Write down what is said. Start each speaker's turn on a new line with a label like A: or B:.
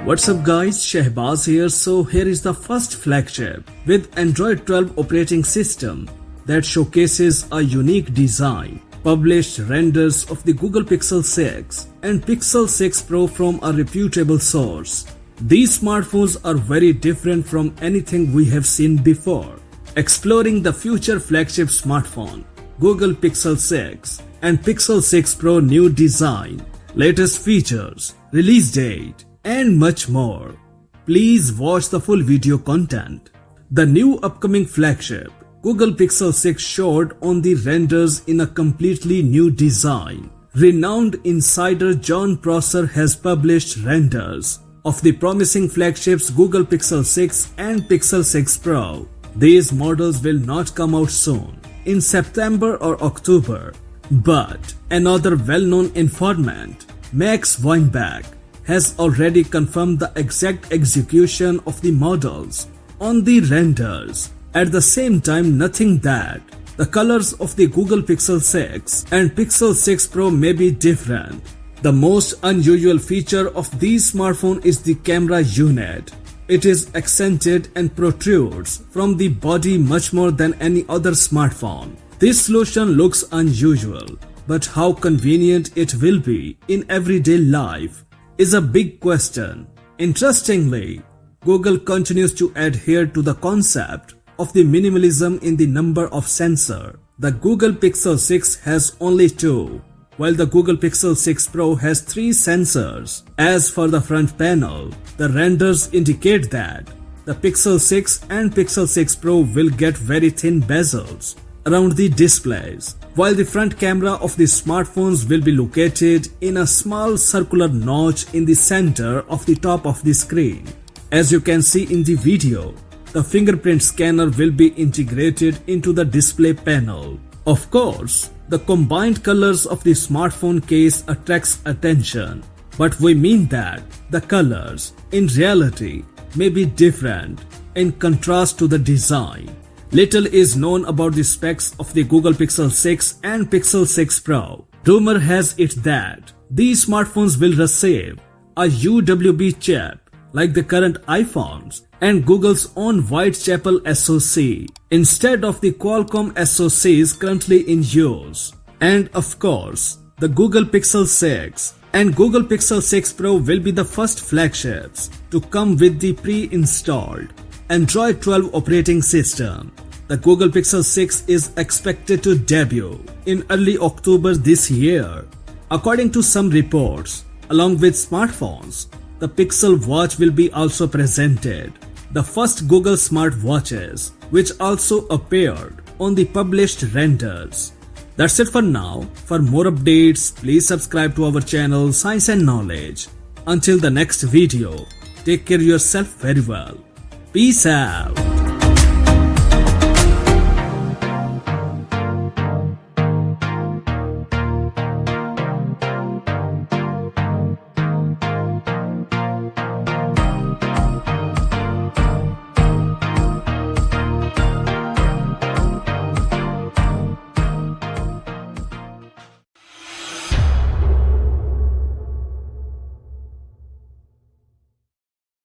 A: What's up guys, Shehbaz here. So here is the first flagship with Android 12 operating system that showcases a unique design, published renders of the Google Pixel 6 and Pixel 6 Pro from a reputable source. These smartphones are very different from anything we have seen before. Exploring the future flagship smartphone, Google Pixel 6 and Pixel 6 Pro new design, latest features, release date, and much more. Please watch the full video content. The new upcoming flagship, Google Pixel 6 showed on the renders in a completely new design. Renowned insider John Prosser has published renders of the promising flagships Google Pixel 6 and Pixel 6 Pro. These models will not come out soon, in September or October, but another well-known informant, Max Weinbach, has already confirmed the exact execution of the models on the renders. At the same time, nothing that the colors of the Google Pixel 6 and Pixel 6 Pro may be different. The most unusual feature of these smartphones is the camera unit. It is accented and protrudes from the body much more than any other smartphone. This solution looks unusual, but how convenient it will be in everyday life is a big question. Interestingly, Google continues to adhere to the concept of the minimalism in the number of sensors. The Google Pixel 6 has only 2, while the Google Pixel 6 Pro has 3 sensors. As for the front panel, the renders indicate that the Pixel 6 and Pixel 6 Pro will get very thin bezels around the displays, while the front camera of the smartphones will be located in a small circular notch in the center of the top of the screen. As you can see in the video, the fingerprint scanner will be integrated into the display panel. Of course, the combined colors of the smartphone case attracts attention, but we mean that the colors in reality may be different in contrast to the design. Little is known about the specs of the Google Pixel 6 and Pixel 6 Pro. Rumor has it that these smartphones will receive a UWB chip like the current iPhones and Google's own Whitechapel SoC instead of the Qualcomm SoCs currently in use. And of course, the Google Pixel 6 and Google Pixel 6 Pro will be the first flagships to come with the pre-installed Android 12 operating system. The Google Pixel 6 is expected to debut in early October this year. According to some reports, along with smartphones, the Pixel Watch will be also presented, the first Google smartwatches, which also appeared on the published renders. That's it for now. For more updates, please subscribe to our channel Science and Knowledge. Until the next video, take care of yourself very well. Peace out.